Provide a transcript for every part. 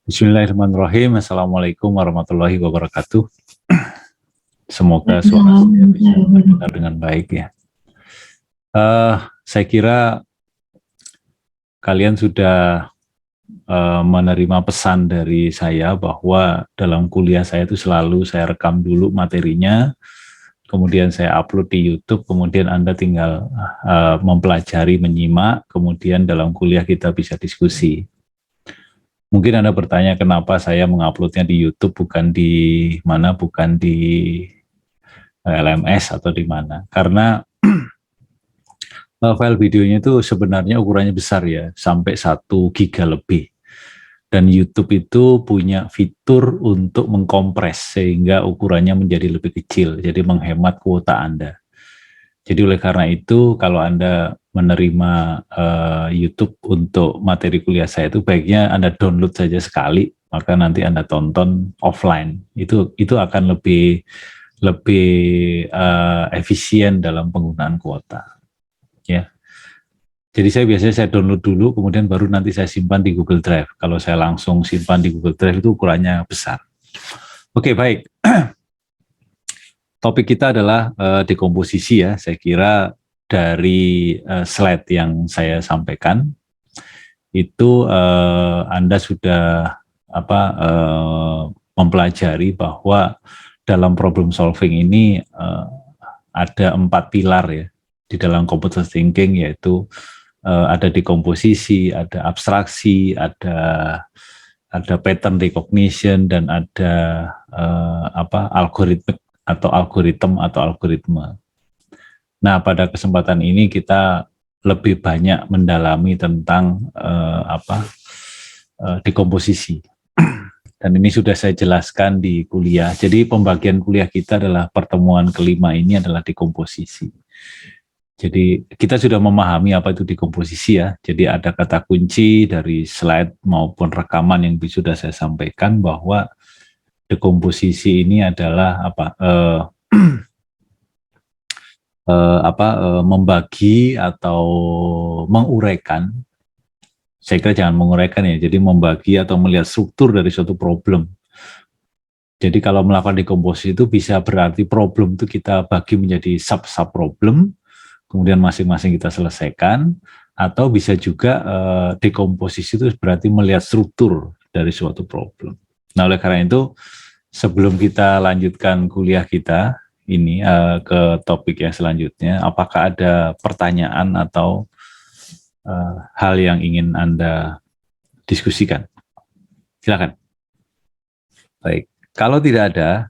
Bismillahirrahmanirrahim. Assalamualaikum warahmatullahi wabarakatuh. Semoga suara saya bisa terdengar dengan baik ya. Saya kira kalian sudah menerima pesan dari saya bahwa dalam kuliah saya itu selalu saya rekam dulu materinya, kemudian saya upload di YouTube, kemudian Anda tinggal mempelajari, menyimak, kemudian dalam kuliah kita bisa diskusi. Mungkin Anda bertanya kenapa saya menguploadnya di YouTube bukan di mana, bukan di LMS atau di mana. Karena file videonya itu sebenarnya ukurannya besar ya, sampai 1 giga lebih. Dan YouTube itu punya fitur untuk mengkompres sehingga ukurannya menjadi lebih kecil, jadi menghemat kuota Anda. Jadi oleh karena itu kalau Anda menerima YouTube untuk materi kuliah saya itu baiknya Anda download saja sekali, maka nanti Anda tonton offline. Itu akan lebih efisien dalam penggunaan kuota. Ya. Jadi saya download dulu, kemudian baru nanti saya simpan di Google Drive. Kalau saya langsung simpan di Google Drive itu ukurannya besar. Oke, baik. Topik kita adalah dekomposisi ya. Saya kira dari slide yang saya sampaikan itu Anda sudah mempelajari bahwa dalam problem solving ini ada 4 pilar ya di dalam computer thinking, yaitu ada dekomposisi, ada abstraksi, ada pattern recognition, dan ada algoritma atau algoritma. Nah, pada kesempatan ini kita lebih banyak mendalami tentang dekomposisi. Dan ini sudah saya jelaskan di kuliah. Jadi pembagian kuliah kita adalah pertemuan kelima ini adalah dekomposisi. Jadi kita sudah memahami apa itu dekomposisi ya. Jadi ada kata kunci dari slide maupun rekaman yang sudah saya sampaikan bahwa dekomposisi ini adalah membagi atau menguraikan. Saya kira jangan menguraikan ya, jadi membagi atau melihat struktur dari suatu problem. Jadi kalau melakukan dekomposisi itu bisa berarti problem itu kita bagi menjadi sub-sub problem, kemudian masing-masing kita selesaikan, atau bisa juga dekomposisi itu berarti melihat struktur dari suatu problem. Nah, oleh karena itu, sebelum kita lanjutkan kuliah kita ini ke topik yang selanjutnya, apakah ada pertanyaan atau hal yang ingin Anda diskusikan? Silakan. Baik, kalau tidak ada,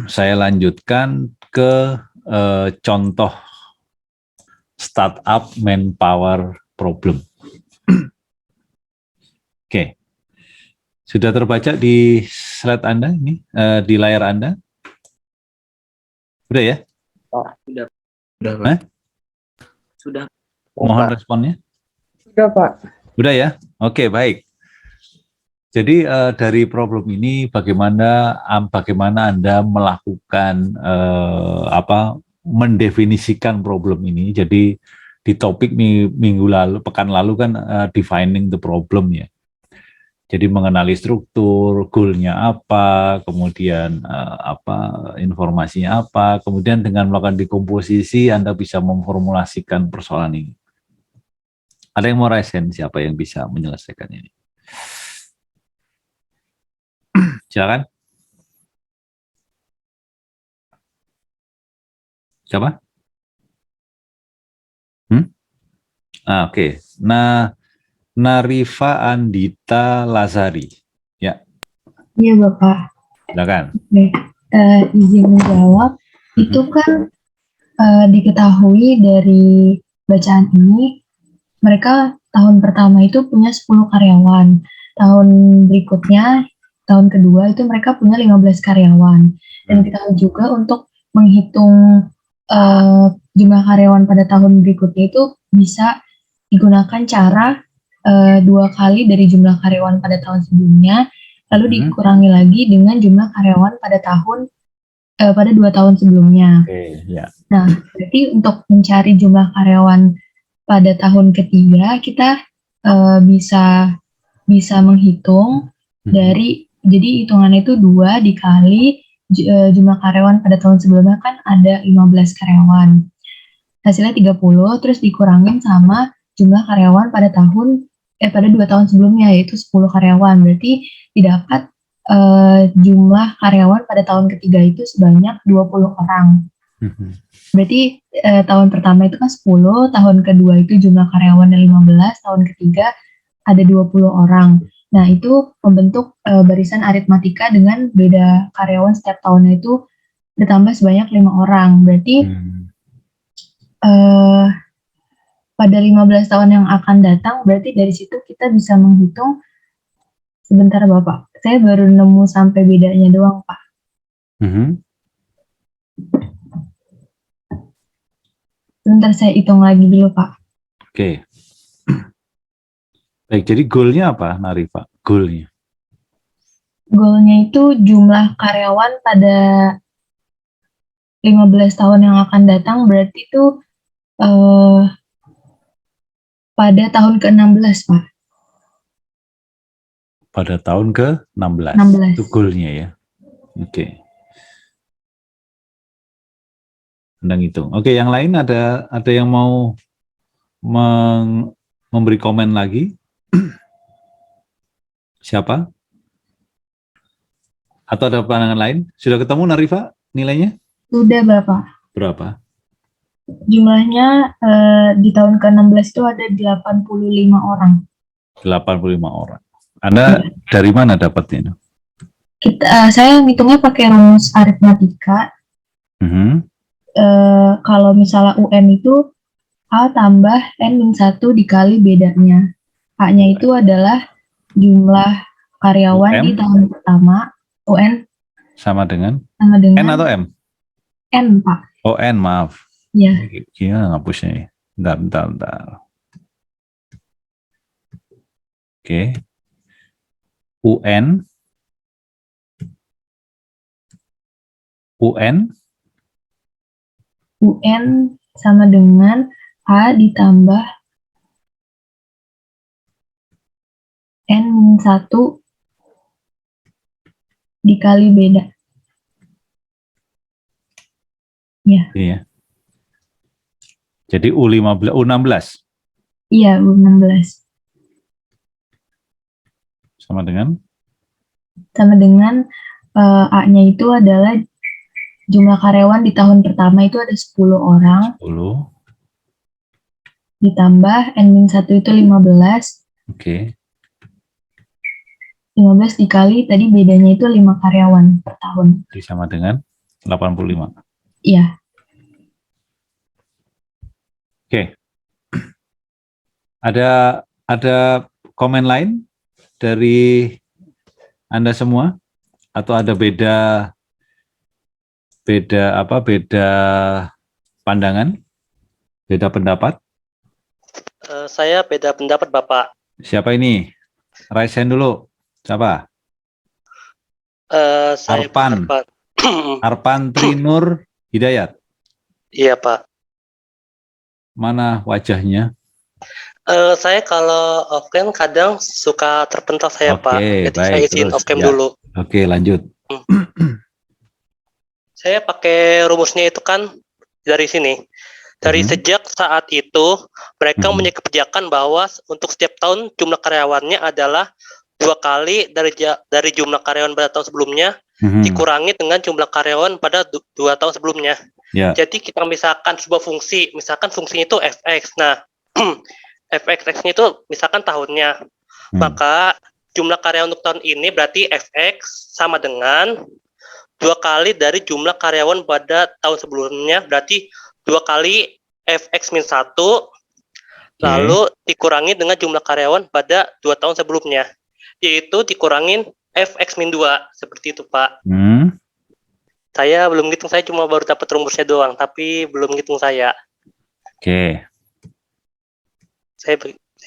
saya lanjutkan ke contoh startup manpower problem. Oke. Sudah terbaca di slide Anda ini, di layar Anda? Sudah ya? Oh, sudah Pak. Sudah. Mohon responnya. Sudah Pak. Sudah ya? Oke, baik. Jadi dari problem ini bagaimana Anda melakukan mendefinisikan problem ini. Jadi di topik pekan lalu kan defining the problem ya. Jadi mengenali struktur, goal-nya apa, kemudian informasinya apa, kemudian dengan melakukan dekomposisi Anda bisa memformulasikan persoalan ini. Ada yang mau resen, siapa yang bisa menyelesaikan ini? Silakan. Siapa? Oke. Nah, Narifa Andita Lazari. Ya. Iya Bapak. Silakan. Oke. Izin menjawab. Itu kan diketahui dari bacaan ini, mereka tahun pertama itu punya 10 karyawan. Tahun berikutnya, tahun kedua itu mereka punya 15 karyawan. Dan kita juga untuk menghitung jumlah karyawan pada tahun berikutnya itu bisa digunakan cara 2 kali dari jumlah karyawan pada tahun sebelumnya, lalu dikurangi lagi dengan jumlah karyawan pada 2 tahun sebelumnya. Ya. Nah, berarti untuk mencari jumlah karyawan pada tahun ketiga kita bisa menghitung Jadi hitungannya itu 2 dikali jumlah karyawan pada tahun sebelumnya kan ada 15 karyawan. Hasilnya 30 terus dikurangin sama jumlah karyawan pada 2 tahun sebelumnya yaitu 10 karyawan. Berarti didapat jumlah karyawan pada tahun ketiga itu sebanyak 20 orang. Berarti tahun pertama itu kan 10, tahun kedua itu jumlah karyawannya 15, tahun ketiga ada 20 orang. Nah, itu membentuk barisan aritmatika dengan beda karyawan setiap tahunnya itu ditambah sebanyak 5 orang. Berarti pada 15 tahun yang akan datang, berarti dari situ kita bisa menghitung. Sebentar Bapak, saya baru nemu sampai bedanya doang Pak. Sebentar saya hitung lagi dulu Pak. Oke. Baik, jadi goalnya apa, Narifa? Goalnya itu jumlah karyawan pada 15 tahun yang akan datang, berarti itu pada tahun ke-16 Pak. pada tahun ke-16. 16. Itu goalnya ya. Oke. Anda ngitung. Oke, yang lain ada yang mau memberi komen lagi? Siapa? Atau ada pandangan lain? Sudah ketemu Narifa nilainya? Sudah Bapak. Berapa? Jumlahnya di tahun ke-16 itu ada 85 orang. 85 orang. Anda dari mana dapatnya? Saya ngitungnya pakai rumus aritmatika. Kalau misalnya UN itu A tambah N-1 dikali bedanya. A-nya itu adalah jumlah karyawan UM? di tahun pertama. UN Sama dengan N dengan atau M? N, Pak. Oh, N, maaf. Ya. Gimana ngapusnya? Bentar. Oke. UN sama dengan A ditambah N-1 dikali beda. Ya. Iya. Jadi U16. Iya, U16. Sama dengan A-nya itu adalah jumlah karyawan di tahun pertama itu ada 10 orang. 10. Ditambah N-1 itu 15. Oke. 15 dikali tadi bedanya itu 5 karyawan per tahun. Jadi sama dengan 85. Iya. Oke. Ada komen lain dari Anda semua? Atau ada beda pandangan? Beda pendapat? Saya beda pendapat Bapak. Siapa ini? Raise hand dulu. Siapa? Saya Arpan. Pak. Arpan Trinur Hidayat. Iya Pak. Mana wajahnya? Saya kalau off-cam kadang suka terpental saya Pak. Jadi baik, saya izin terus, off-cam ya. dulu. Oke, lanjut. Saya pakai rumusnya itu kan dari sini. Dari sejak saat itu mereka punya kebijakan bahwa untuk setiap tahun jumlah karyawannya adalah 2 kali dari jumlah karyawan pada tahun sebelumnya dikurangi dengan jumlah karyawan pada 2 tahun sebelumnya. Ya. Jadi kita misalkan sebuah fungsi, misalkan fungsinya itu fx. Nah, fx-nya itu misalkan tahunnya. Maka jumlah karyawan untuk tahun ini berarti fx sama dengan 2 kali dari jumlah karyawan pada tahun sebelumnya, berarti 2 kali fx-1 lalu dikurangi dengan jumlah karyawan pada 2 tahun sebelumnya, yaitu dikurangin fx-2 seperti itu Pak. Saya belum ngitung, saya cuma baru dapat rumusnya doang, tapi belum ngitung saya. Oke. Saya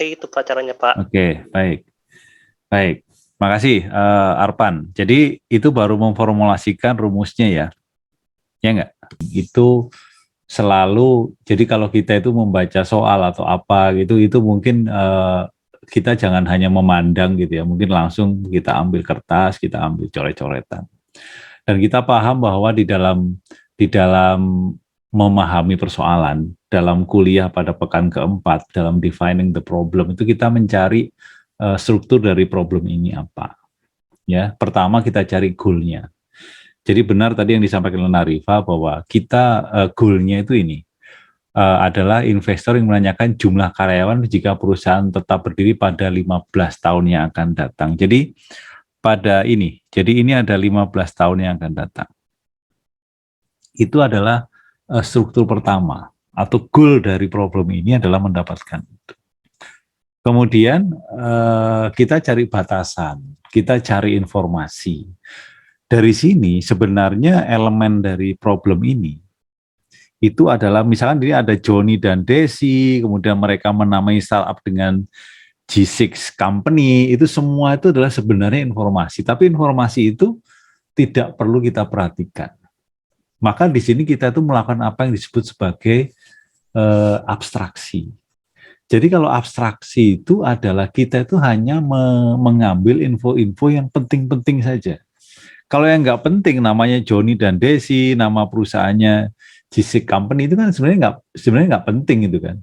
itu Pak caranya Pak. Oke, baik. Makasih Arpan. Jadi itu baru memformulasikan rumusnya ya. Ya enggak? Itu selalu, jadi kalau kita itu membaca soal atau apa gitu, itu mungkin kita jangan hanya memandang gitu ya, mungkin langsung kita ambil kertas, kita ambil coret-coretan. Dan kita paham bahwa di dalam memahami persoalan, dalam kuliah pada pekan keempat, dalam defining the problem, itu kita mencari struktur dari problem ini apa. Ya, pertama kita cari goal-nya. Jadi benar tadi yang disampaikan oleh Narifa bahwa kita goal-nya itu ini. Adalah investor yang menanyakan jumlah karyawan jika perusahaan tetap berdiri pada 15 tahun yang akan datang. Jadi ini ada 15 tahun yang akan datang. Itu adalah struktur pertama atau goal dari problem ini adalah mendapatkan itu. Kemudian kita cari batasan, kita cari informasi. Dari sini sebenarnya elemen dari problem ini itu adalah misalkan ini ada Johnny dan Desi, kemudian mereka menamai startup dengan G6 Company, itu semua itu adalah sebenarnya informasi, tapi informasi itu tidak perlu kita perhatikan. Maka di sini kita tuh melakukan apa yang disebut sebagai abstraksi. Jadi kalau abstraksi itu adalah kita itu hanya mengambil info-info yang penting-penting saja. Kalau yang nggak penting, namanya Johnny dan Desi, nama perusahaannya G6 Company, itu kan sebenarnya nggak penting itu kan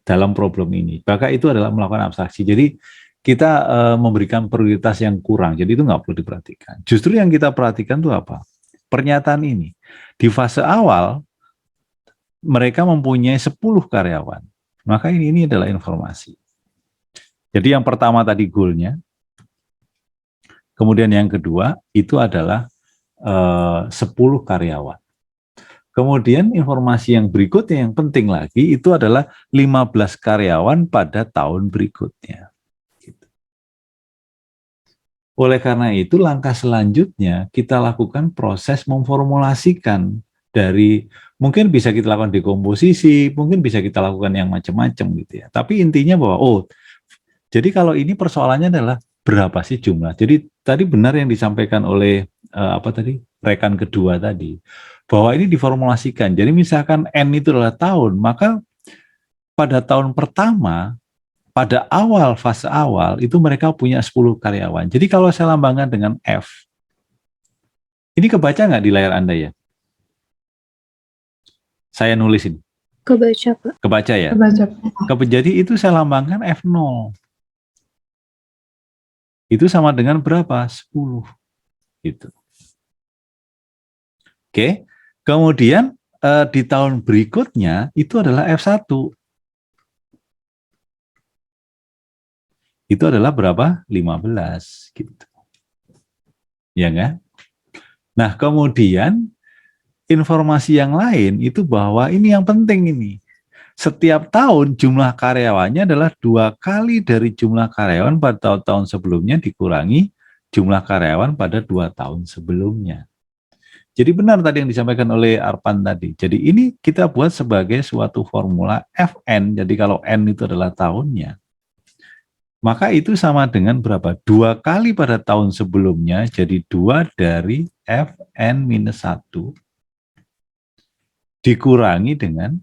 dalam problem ini. Maka itu adalah melakukan abstraksi. Jadi kita memberikan prioritas yang kurang. Jadi itu nggak perlu diperhatikan. Justru yang kita perhatikan itu apa? Pernyataan ini. Di fase awal mereka mempunyai 10 karyawan. Maka ini adalah informasi. Jadi yang pertama tadi goal-nya. Kemudian yang kedua itu adalah 10 karyawan. Kemudian informasi yang berikutnya yang penting lagi itu adalah 15 karyawan pada tahun berikutnya. Gitu. Oleh karena itu langkah selanjutnya kita lakukan proses memformulasikan dari, mungkin bisa kita lakukan dekomposisi, mungkin bisa kita lakukan yang macam-macam gitu ya. Tapi intinya bahwa jadi kalau ini persoalannya adalah berapa sih jumlah. Jadi tadi benar yang disampaikan oleh rekan kedua tadi, bahwa ini diformulasikan. Jadi misalkan N itu adalah tahun, maka pada tahun pertama, pada fase awal, itu mereka punya 10 karyawan. Jadi kalau saya lambangkan dengan F, ini kebaca nggak di layar Anda ya? Saya nulis ini. Kebaca, Pak. Kebaca ya? Kebaca. Jadi itu saya lambangkan F0. Itu sama dengan berapa? 10. Gitu. Oke. Kemudian di tahun berikutnya itu adalah F1. Itu adalah berapa? 15 gitu. Ya kan? Nah, kemudian informasi yang lain itu bahwa ini yang penting ini. Setiap tahun jumlah karyawannya adalah 2 kali dari jumlah karyawan pada tahun sebelumnya dikurangi jumlah karyawan pada 2 tahun sebelumnya. Jadi benar tadi yang disampaikan oleh Arpan tadi. Jadi ini kita buat sebagai suatu formula Fn. Jadi kalau N itu adalah tahunnya, maka itu sama dengan berapa? 2 kali pada tahun sebelumnya, jadi 2 dari Fn-1 dikurangi dengan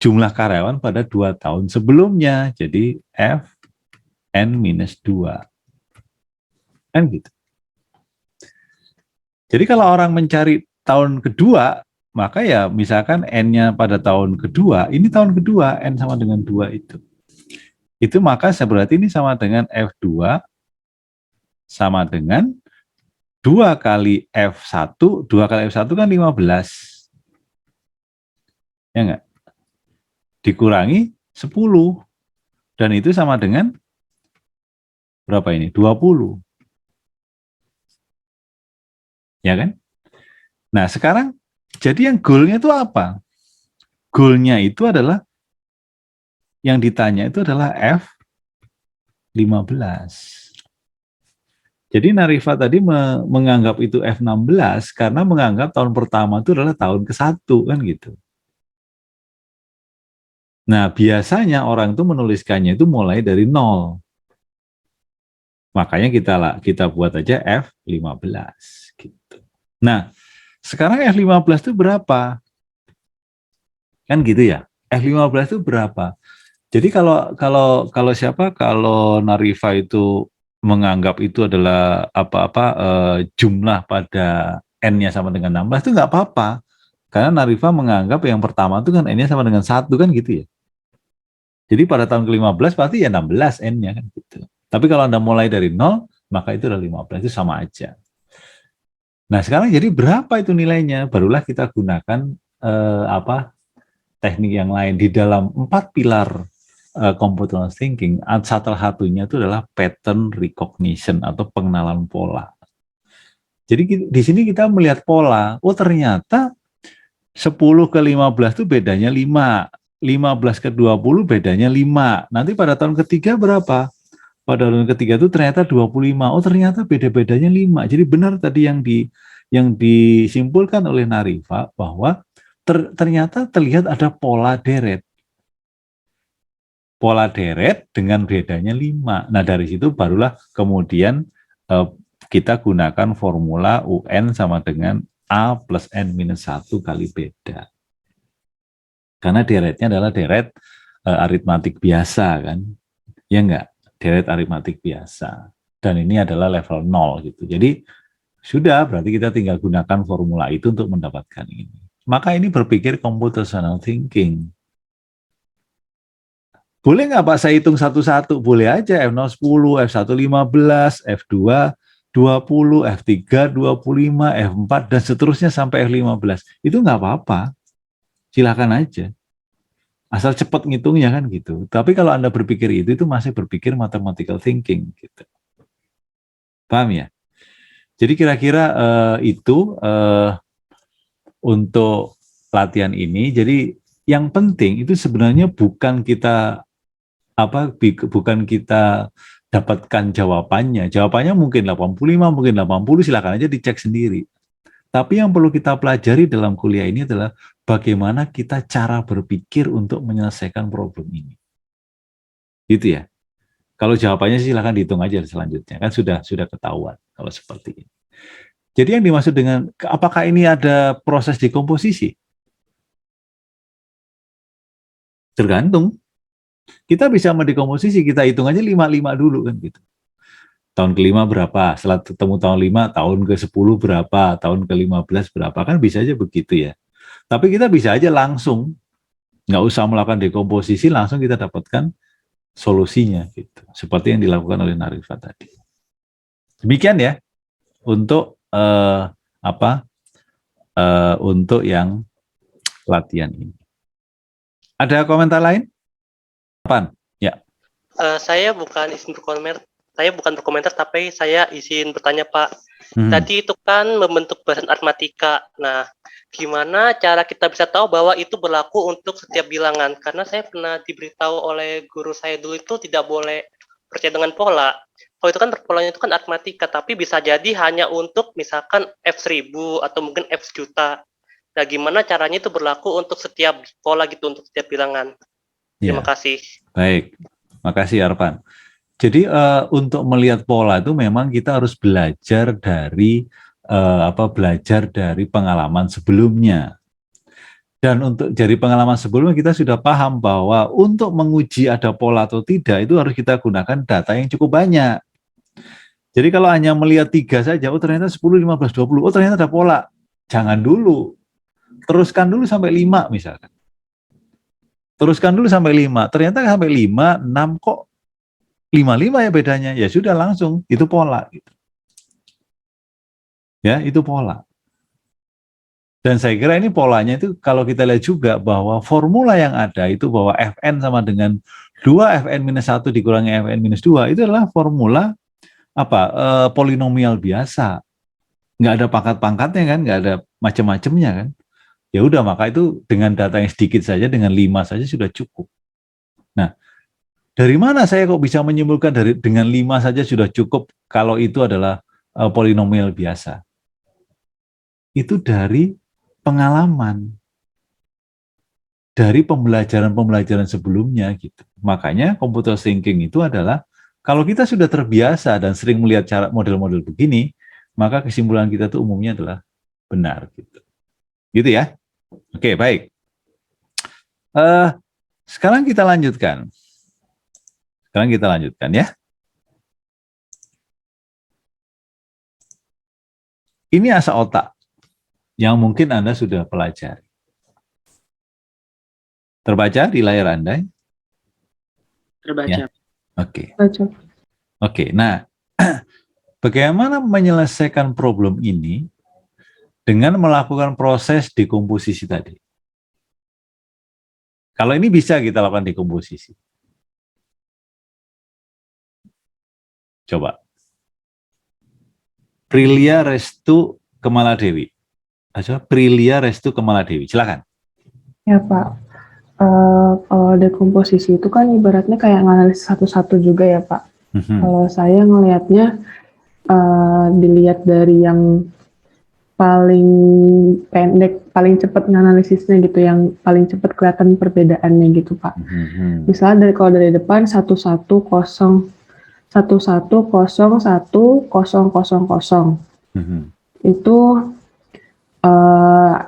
jumlah karyawan pada 2 tahun sebelumnya, jadi Fn-2. Kan gitu. Jadi kalau orang mencari tahun kedua, maka ya misalkan N-nya pada tahun kedua, ini tahun kedua, N sama dengan 2 itu. Itu maka berarti ini sama dengan F2 sama dengan 2 kali F1, 2 kali F1 kan 15. Ya enggak? Dikurangi 10. Dan itu sama dengan berapa ini? 20. Ya kan? Nah sekarang jadi yang goalnya itu apa? Goalnya itu adalah yang ditanya itu adalah F15. Jadi Narifa tadi menganggap itu F16 karena menganggap tahun pertama itu adalah tahun ke-1 kan gitu. Nah biasanya orang itu menuliskannya itu mulai dari 0. Makanya kita buat aja F15 gitu. Nah, sekarang F15 itu berapa? Kan gitu ya. F15 itu berapa? Jadi kalau Narifa itu menganggap itu adalah jumlah pada n-nya sama dengan 16 itu nggak apa-apa. Karena Narifa menganggap yang pertama itu kan n-nya sama dengan 1 kan gitu ya. Jadi pada tahun ke-15 berarti ya 16 n-nya kan gitu. Tapi kalau Anda mulai dari 0, maka itu adalah 15, itu sama aja. Nah, sekarang jadi berapa itu nilainya? Barulah kita gunakan teknik yang lain di dalam 4 pilar computational thinking. Salah satunya itu adalah pattern recognition atau pengenalan pola. Jadi di sini kita melihat pola. Oh, ternyata 10 ke 15 itu bedanya 5. 15 ke 20 bedanya 5. Nanti pada tahun ketiga berapa? Pada tahun ketiga itu ternyata 25. Oh, ternyata beda-bedanya 5. Jadi benar tadi yang disimpulkan oleh Narifa bahwa ternyata terlihat ada pola deret. Pola deret dengan bedanya 5. Nah, dari situ barulah kemudian kita gunakan formula UN sama dengan A plus N minus 1 kali beda. Karena deretnya adalah deret aritmatik biasa kan. Ya enggak? Deret aritmatik biasa. Dan ini adalah level 0 gitu. Jadi sudah, berarti kita tinggal gunakan formula itu untuk mendapatkan ini. Maka ini berpikir computational thinking. Boleh nggak Pak saya hitung satu-satu? Boleh aja, F0 10, F1 15, F2 20, F3 25, F4, dan seterusnya sampai F15. Itu nggak apa-apa. Silakan aja. Asal cepat ngitungnya kan gitu. Tapi kalau Anda berpikir itu masih berpikir mathematical thinking. Gitu. Paham ya? Jadi kira-kira itu untuk latihan ini. Jadi yang penting itu sebenarnya bukan kita dapatkan jawabannya. Jawabannya mungkin 85, mungkin 80, silakan aja dicek sendiri. Tapi yang perlu kita pelajari dalam kuliah ini adalah bagaimana kita cara berpikir untuk menyelesaikan problem ini. Gitu ya. Kalau jawabannya silakan dihitung aja selanjutnya. Kan sudah ketahuan kalau seperti ini. Jadi yang dimaksud dengan apakah ini ada proses dekomposisi? Tergantung. Kita bisa mendekomposisi, kita hitung aja 5 dulu kan gitu. Tahun ke-5 berapa, setelah ketemu tahun 5, tahun ke-10 berapa, tahun ke-15 berapa, kan bisa aja begitu ya. Tapi kita bisa aja langsung, nggak usah melakukan dekomposisi, langsung kita dapatkan solusinya gitu. Seperti yang dilakukan oleh Narifa tadi. Demikian ya untuk untuk yang latihan ini. Ada komentar lain? Apaan? Ya. Saya bukan berkomentar, tapi saya izin bertanya Pak. Tadi itu kan membentuk barisan aritmatika. Nah, gimana cara kita bisa tahu bahwa itu berlaku untuk setiap bilangan? Karena saya pernah diberitahu oleh guru saya dulu itu tidak boleh percaya dengan pola. Kalau itu kan polanya itu kan aritmatika, tapi bisa jadi hanya untuk misalkan F1000 atau mungkin F1.000.000. Nah, gimana caranya itu berlaku untuk setiap pola gitu, untuk setiap bilangan? Terima kasih. Baik, makasih Arpan. Jadi untuk melihat pola itu memang kita harus belajar dari pengalaman sebelumnya. Dan untuk dari pengalaman sebelumnya kita sudah paham bahwa untuk menguji ada pola atau tidak itu harus kita gunakan data yang cukup banyak. Jadi kalau hanya melihat 3 saja, oh ternyata 10, 15, 20, oh ternyata ada pola. Jangan dulu. Teruskan dulu sampai 5 misalkan. Teruskan dulu sampai 5. Ternyata sampai 5, 6 kok 5 ya bedanya. Ya sudah langsung, itu pola. Gitu. Ya, itu pola. Dan saya kira ini polanya itu kalau kita lihat juga bahwa formula yang ada itu bahwa Fn sama dengan 2 Fn-1 dikurangi Fn-2 itu adalah formula polinomial biasa. Nggak ada pangkat-pangkatnya kan, nggak ada macam-macamnya kan. Ya udah, maka itu dengan data yang sedikit saja, dengan 5 saja sudah cukup. Nah, dari mana saya kok bisa menyimpulkan dengan 5 saja sudah cukup kalau itu adalah polinomial biasa? Itu dari pengalaman, dari pembelajaran sebelumnya gitu. Makanya computer thinking itu adalah kalau kita sudah terbiasa dan sering melihat model-model begini, maka kesimpulan kita itu umumnya adalah benar gitu. Gitu ya. Oke, baik. Sekarang kita lanjutkan. Ya. Ini asa otak yang mungkin Anda sudah pelajari. Terbaca di layar Anda? Terbaca. Ya. Oke. Baca. Oke, nah bagaimana menyelesaikan problem ini dengan melakukan proses dekomposisi tadi? Kalau ini bisa kita lakukan dekomposisi. Coba. Prilia Restu Kemaladewi. Prilia Restu Kemaladewi. Silakan. Ya Pak, kalau dekomposisi itu kan ibaratnya kayak nganalisis satu-satu juga ya Pak. Kalau saya ngelihatnya dilihat dari yang paling pendek, paling cepat nganalisisnya gitu, yang paling cepat kelihatan perbedaannya gitu Pak. Misalnya dari depan 1101011000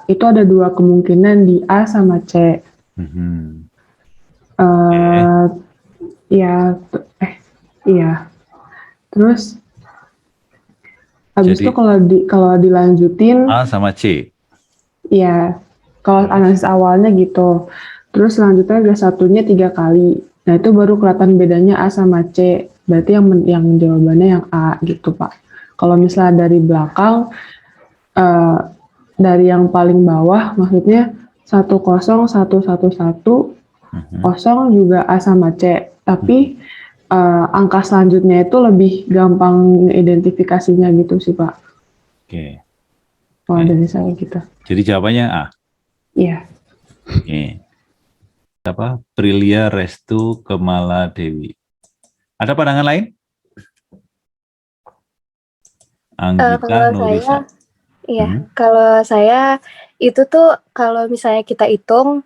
itu ada dua kemungkinan di A sama C. Iya. Terus habis Jadi, itu kalau dilanjutin A sama C. ya, kalau analisis awalnya gitu. Terus selanjutnya ada satunya 3 kali. Nah, itu baru kelihatan bedanya A sama C. Berarti yang jawabannya yang A gitu, Pak. Kalau misalnya dari belakang, dari yang paling bawah, maksudnya 1011110 juga A sama C. Tapi angka selanjutnya itu lebih gampang identifikasinya gitu sih, Pak. Oke. Kalau dari saya gitu. Jadi jawabannya A. Iya. Oke. Apa? Prilia Restu Kemaladewi. Ada pandangan lain? Anggita Kalau Nurisa. saya, iya, kalau saya itu tuh kalau misalnya kita hitung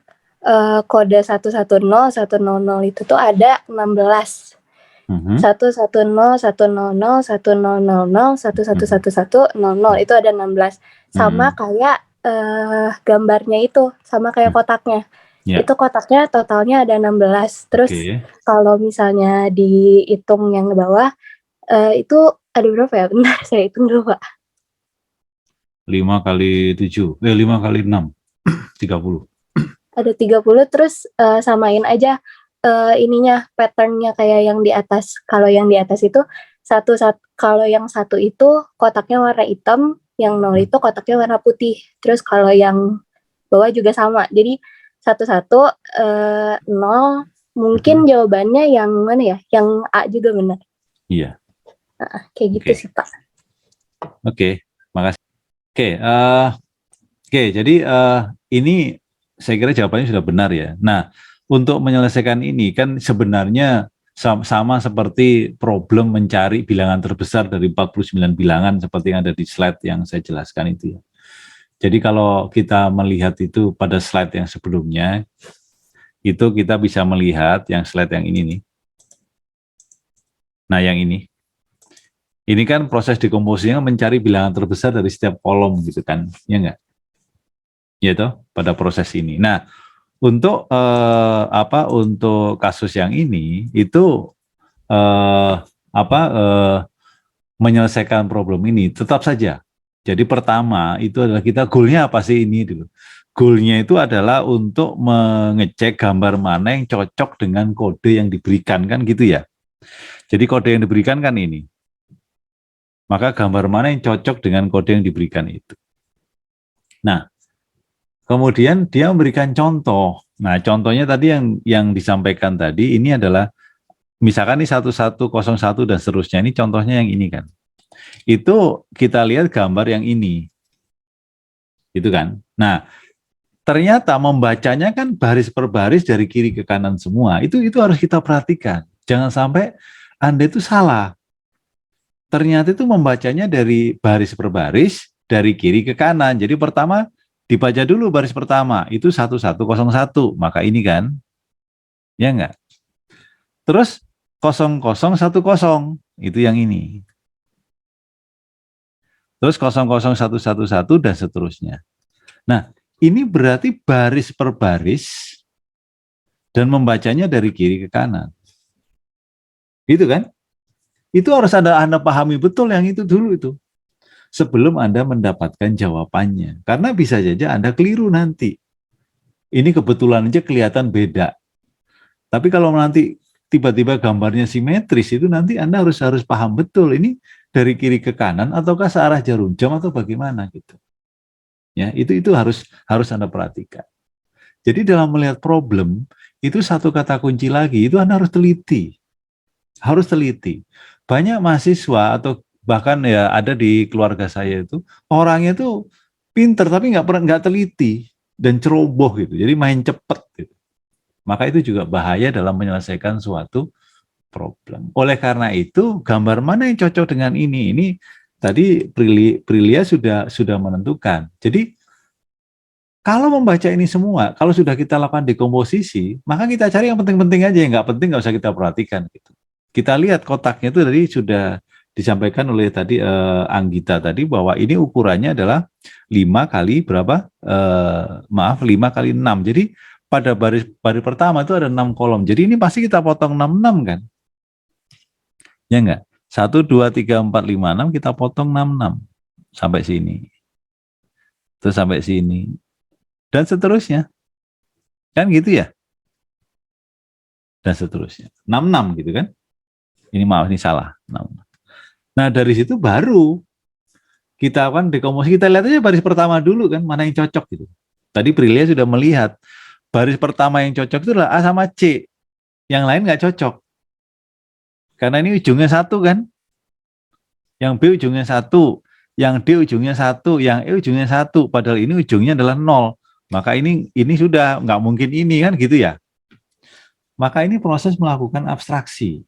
kode 110 itu tuh ada 16. 110 100 100 100 itu ada 16. Sama kayak gambarnya itu, sama kayak kotaknya. Ya. Itu kotaknya totalnya ada 16. Terus kalau misalnya dihitung yang di bawah itu ada berapa ya? Bentar, saya hitung dulu, Pak. 5 kali 7, 5 kali 6, 30. Ada 30, terus samain aja ininya, patternnya kayak yang di atas. Kalau yang di atas itu kalau yang satu itu kotaknya warna hitam, yang 0 itu kotaknya warna putih. Terus kalau yang bawah juga sama. Jadi 0, mungkin jawabannya yang mana ya? Yang A juga benar. Iya. Kayak gitu sih, Pak. Oke, makasih. Oke, jadi ini saya kira jawabannya sudah benar ya. Nah, untuk menyelesaikan ini kan sebenarnya sama seperti problem mencari bilangan terbesar dari 49 bilangan seperti yang ada di slide yang saya jelaskan itu ya. Jadi kalau kita melihat itu pada slide yang sebelumnya, itu kita bisa melihat yang slide yang ini nih. Nah, yang ini. Ini kan proses dekomposisinya mencari bilangan terbesar dari setiap kolom gitu kan, ya enggak? Ya toh, pada proses ini. Nah, untuk untuk kasus yang ini itu menyelesaikan problem ini tetap saja. Jadi pertama itu adalah kita goalnya apa sih ini dulu. Goalnya itu adalah untuk mengecek gambar mana yang cocok dengan kode yang diberikan kan gitu ya. Jadi kode yang diberikan kan ini. Maka gambar mana yang cocok dengan kode yang diberikan itu. Nah, kemudian dia memberikan contoh. Nah, contohnya tadi yang disampaikan tadi ini adalah misalkan ini 1101 dan seterusnya. Ini contohnya yang ini kan. Itu kita lihat gambar yang ini. Itu kan. Nah, ternyata membacanya kan baris per baris dari kiri ke kanan semua. Itu harus kita perhatikan. Jangan sampai Anda itu salah. Ternyata itu membacanya dari baris per baris, dari kiri ke kanan. Jadi pertama, dibaca dulu baris pertama, itu 1101, maka ini kan, ya enggak? Terus 0010, itu yang ini. Terus 00111 dan seterusnya. Nah, ini berarti baris per baris, dan membacanya dari kiri ke kanan. Gitu kan? Itu harus Anda pahami betul yang itu dulu itu. Sebelum Anda mendapatkan jawabannya. Karena bisa saja Anda keliru nanti. Ini kebetulan aja kelihatan beda. Tapi kalau nanti tiba-tiba gambarnya simetris, itu nanti Anda harus paham betul ini dari kiri ke kanan ataukah searah jarum jam atau bagaimana gitu. Ya, itu harus Anda perhatikan. Jadi dalam melihat problem, itu satu kata kunci lagi, itu Anda harus teliti. Harus teliti. Banyak mahasiswa atau bahkan ya ada di keluarga saya itu, orangnya itu pinter tapi nggak teliti dan ceroboh gitu. Jadi main cepet gitu. Maka itu juga bahaya dalam menyelesaikan suatu problem. Oleh karena itu, gambar mana yang cocok dengan ini tadi Prilia sudah menentukan. Jadi kalau membaca ini semua, kalau sudah kita lakukan dekomposisi, maka kita cari yang penting-penting aja, yang nggak penting nggak usah kita perhatikan. Gitu. Kita lihat kotaknya itu tadi sudah disampaikan oleh tadi Anggita tadi bahwa ini ukurannya adalah 5 kali berapa? 5 kali 6. Jadi pada baris pertama itu ada 6 kolom. Jadi ini pasti kita potong 66 kan? Ya enggak? 1, 2, 3, 4, 5, 6 kita potong 66 sampai sini. Terus sampai sini. Dan seterusnya. Kan gitu ya? Dan seterusnya. 66 gitu kan? Ini maaf, ini salah. 66. Nah dari situ baru kita akan dekomposisi. Kita lihat aja baris pertama dulu kan, mana yang cocok gitu. Tadi Prilia sudah melihat baris pertama yang cocok itu adalah A sama C. Yang lain nggak cocok. Karena ini ujungnya 1 kan. Yang B ujungnya 1. Yang D ujungnya 1. Yang E ujungnya 1. Padahal ini ujungnya adalah 0. Maka ini sudah nggak mungkin ini kan gitu ya. Maka ini proses melakukan abstraksi.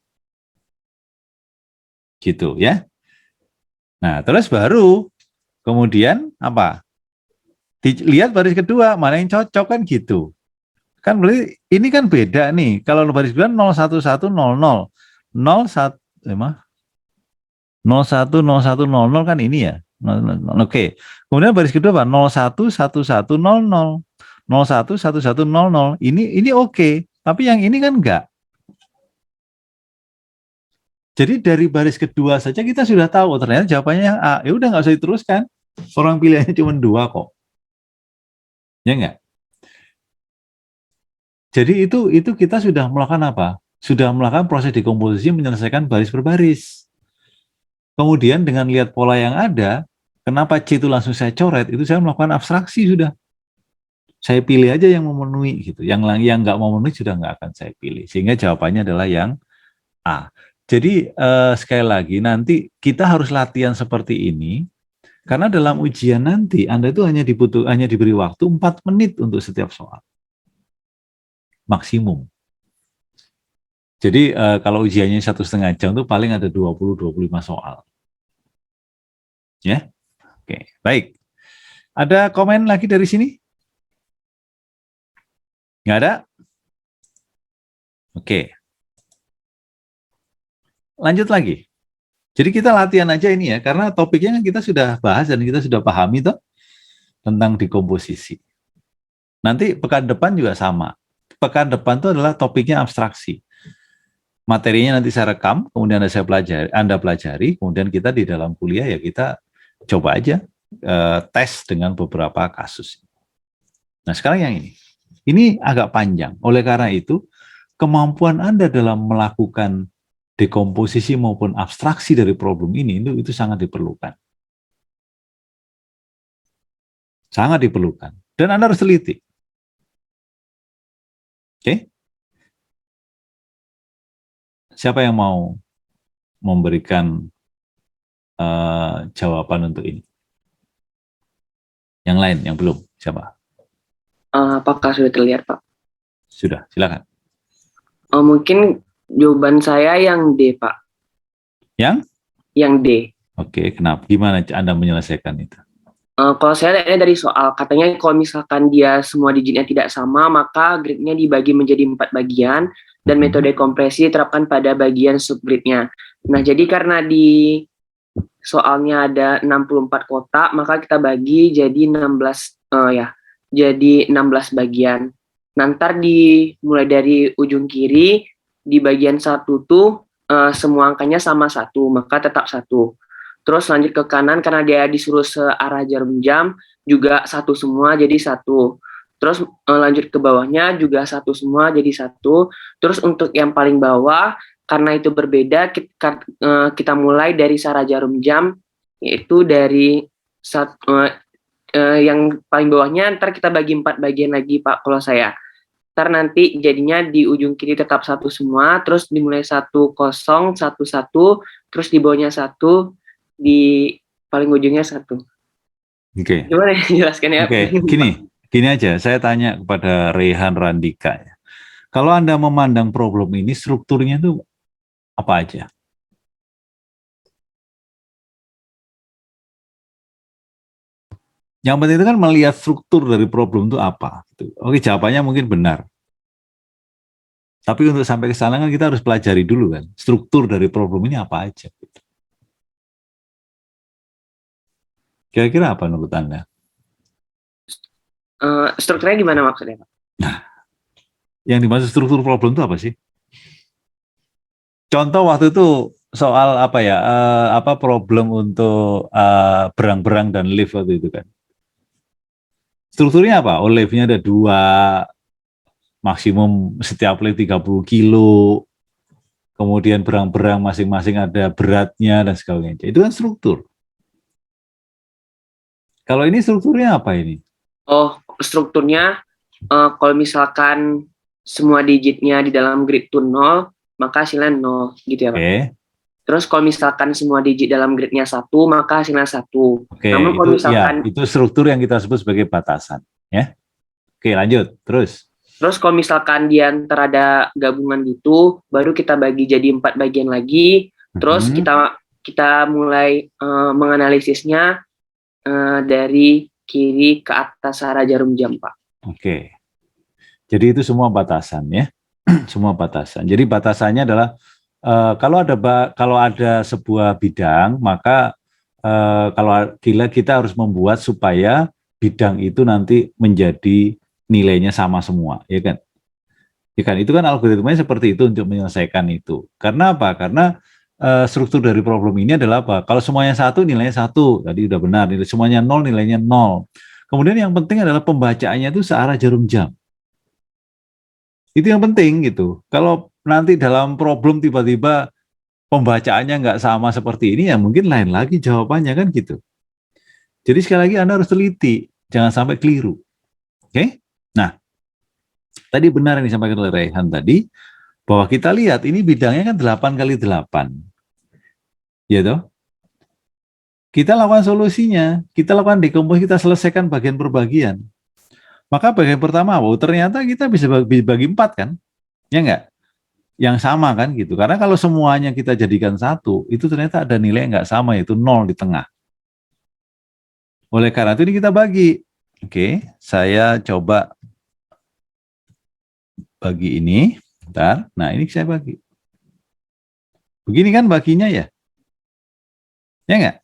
Gitu ya. Nah, terus baru kemudian apa? Dilihat baris kedua, mana yang cocok kan gitu. Kan berarti ini kan beda nih. Kalau baris kedua 01100 00 01 010100 kan ini ya. Oke. Kemudian baris kedua apa? 011100 011100. Ini oke. Tapi yang ini kan enggak. Jadi dari baris kedua saja kita sudah tahu ternyata jawabannya yang A. Ya udah nggak usah diteruskan. Orang pilihannya cuma 2 kok. Ya enggak? Jadi itu kita sudah melakukan apa? Sudah melakukan proses dekomposisi menyelesaikan baris per baris. Kemudian dengan lihat pola yang ada, kenapa C itu langsung saya coret? Itu saya melakukan abstraksi sudah. Saya pilih aja yang memenuhi gitu. Yang nggak memenuhi sudah nggak akan saya pilih. Sehingga jawabannya adalah yang A. Jadi sekali lagi nanti kita harus latihan seperti ini karena dalam ujian nanti Anda itu hanya diberi waktu 4 menit untuk setiap soal. Maksimum. Jadi kalau ujiannya 1,5 jam itu paling ada 20-25 soal. Ya. Oke, baik. Ada komen lagi dari sini? Nggak ada? Oke. Lanjut lagi. Jadi kita latihan aja ini ya, karena topiknya kita sudah bahas dan kita sudah pahami toh tentang dekomposisi. Nanti pekan depan juga sama. Pekan depan itu adalah topiknya abstraksi. Materinya nanti saya rekam, kemudian Anda pelajari, kemudian kita di dalam kuliah ya kita coba aja tes dengan beberapa kasus. Nah sekarang yang ini. Ini agak panjang. Oleh karena itu, kemampuan Anda dalam melakukan dekomposisi maupun abstraksi dari problem ini itu sangat diperlukan. Sangat diperlukan. Dan Anda harus teliti. Oke? Siapa yang mau memberikan jawaban untuk ini? Yang lain, yang belum? Siapa? Apakah sudah terlihat, Pak? Sudah, silakan. Mungkin jawaban saya yang D, Pak. Yang? Yang D. Oke, kenapa? Gimana Anda menyelesaikan itu? Kalau saya lihatnya dari soal, katanya kalau misalkan dia semua digitnya tidak sama, maka gridnya dibagi menjadi 4 bagian, dan metode kompresi diterapkan pada bagian subgridnya. Nah, jadi karena di soalnya ada 64 kotak, maka kita bagi jadi 16 jadi 16 bagian. Nanti dimulai dari ujung kiri, di bagian 1 tuh semua angkanya sama 1, maka tetap 1. Terus lanjut ke kanan karena dia disuruh searah jarum jam, juga 1 semua jadi 1. Terus lanjut ke bawahnya juga 1 semua jadi 1. Terus untuk yang paling bawah, karena itu berbeda, kita mulai dari searah jarum jam, yaitu dari yang paling bawahnya ntar kita bagi 4 bagian lagi Pak kalau saya. Ntar nanti jadinya di ujung kiri tetap 1 semua, terus dimulai 1 0 1 1, terus di bawahnya 1, di paling ujungnya 1. Oke. Gimana ya jelaskannya? Oke, gini aja. Saya tanya kepada Rehan Randika ya. Kalau Anda memandang problem ini, strukturnya itu apa aja? Yang penting itu kan melihat struktur dari problem itu apa. Oke, jawabannya mungkin benar. Tapi untuk sampai ke sana kan kita harus pelajari dulu kan, struktur dari problem ini apa aja. Kira-kira apa menurut Anda? Strukturnya gimana maksudnya Pak? Nah, yang dimaksud struktur problem itu apa sih? Contoh waktu itu soal apa ya, problem untuk berang-berang dan lift waktu itu kan. Strukturnya apa? Oh, liftnya ada 2, maksimum setiap lift 30 kilo, kemudian berang-berang masing-masing ada beratnya dan sebagainya. Itu kan struktur. Kalau ini strukturnya apa ini? Oh, strukturnya kalau misalkan semua digitnya di dalam grid itu 0, maka hasilnya 0 gitu ya Pak. Oke. Terus kalau misalkan semua digit dalam gridnya 1, maka hasilnya 1. Oke, Namun kalau itu misalkan itu struktur yang kita sebut sebagai batasan, ya. Oke, lanjut. Terus kalau misalkan di antara ada gabungan gitu, baru kita bagi jadi 4 bagian lagi. Terus kita mulai menganalisisnya dari kiri ke atas arah jarum jam, Pak. Oke. Jadi itu semua batasan ya. Semua batasan. Jadi batasannya adalah kalau ada sebuah bidang, maka kalau kita harus membuat supaya bidang itu nanti menjadi nilainya sama semua, ya kan? Ya kan, itu kan algoritmanya seperti itu untuk menyelesaikan itu. Karena apa? Karena struktur dari problem ini adalah apa? Kalau semuanya 1, nilainya 1. Tadi udah benar. Semuanya 0, nilainya 0. Kemudian yang penting adalah pembacaannya itu searah jarum jam. Itu yang penting gitu. Kalau nanti dalam problem tiba-tiba pembacaannya nggak sama seperti ini, ya mungkin lain lagi jawabannya kan gitu. Jadi sekali lagi Anda harus teliti, jangan sampai keliru. Oke? Nah, tadi benar yang disampaikan oleh Rehan tadi, bahwa kita lihat ini bidangnya kan 8 kali 8. Ya toh? Kita lakukan solusinya, kita lakukan dekomposisi, kita selesaikan bagian per bagian. Maka bagian pertama, ternyata kita bisa bagi 4 kan? Ya enggak? Yang sama kan gitu. Karena kalau semuanya kita jadikan 1, itu ternyata ada nilai yang enggak sama, yaitu 0 di tengah. Oleh karena itu ini kita bagi. Oke, saya coba bagi ini. Bentar. Nah, ini saya bagi. Begini kan baginya ya? Ya enggak?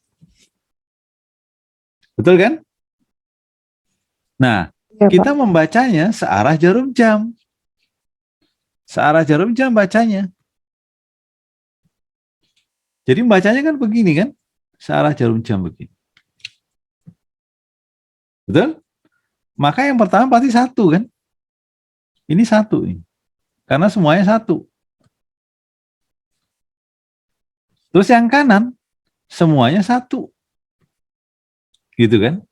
Betul kan? Nah, Ya, kita Pak. membacanya searah jarum jam. Searah jarum jam bacanya. Jadi bacanya kan begini kan? Searah jarum jam begini. Betul? Maka yang pertama pasti 1 kan? Ini 1 ini. Karena semuanya 1. Terus yang kanan semuanya 1. Gitu kan?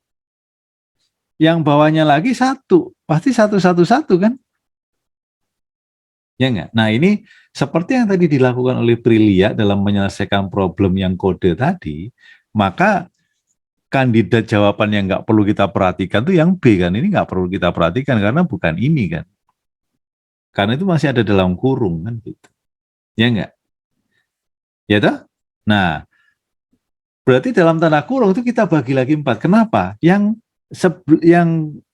Yang bawahnya lagi 1. Pasti 1 kan? Ya enggak? Nah, ini seperti yang tadi dilakukan oleh Prilia dalam menyelesaikan problem yang kode tadi, maka kandidat jawaban yang nggak perlu kita perhatikan tuh yang B kan. Ini nggak perlu kita perhatikan karena bukan ini kan. Karena itu masih ada dalam kurung kan gitu. Ya enggak? Ya toh? Nah, berarti dalam tanda kurung itu kita bagi lagi 4. Kenapa? Yang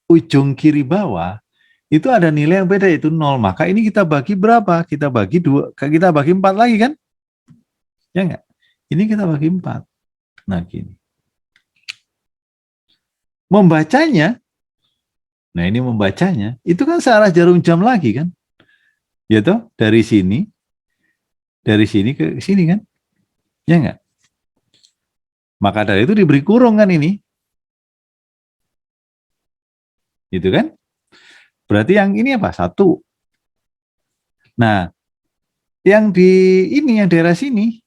ujung kiri bawah itu ada nilai yang beda, yaitu 0. Maka ini kita bagi berapa? Kita bagi 2, kita bagi 4 lagi kan? Ya enggak? Ini kita bagi 4. Nah, gini. Membacanya Nah, ini membacanya. Itu kan searah jarum jam lagi kan? Ya toh, dari sini ke sini kan? Ya enggak? Maka dari itu diberi kurung kan ini. Gitu kan? Berarti yang ini apa? 1. Nah, yang di ini, yang daerah sini,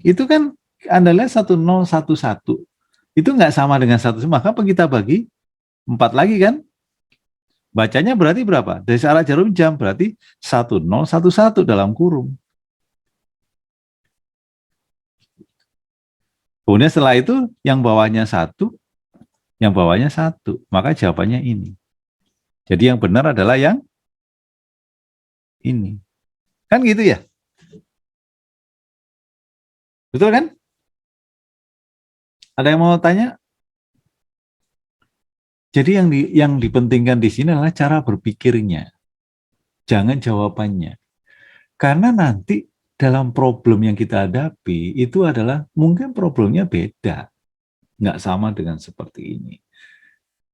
itu kan Anda lihat 1011. Itu nggak sama dengan 1, maka kita bagi 4 lagi kan? Bacanya berarti berapa? Dari arah jarum jam berarti 1011 dalam kurung. Kemudian setelah itu yang bawahnya 1, maka jawabannya ini. Jadi yang benar adalah yang ini. Kan gitu ya? Betul kan? Ada yang mau tanya? Jadi yang dipentingkan di sini adalah cara berpikirnya. Jangan jawabannya. Karena nanti dalam problem yang kita hadapi itu adalah mungkin problemnya beda. Nggak sama dengan seperti ini.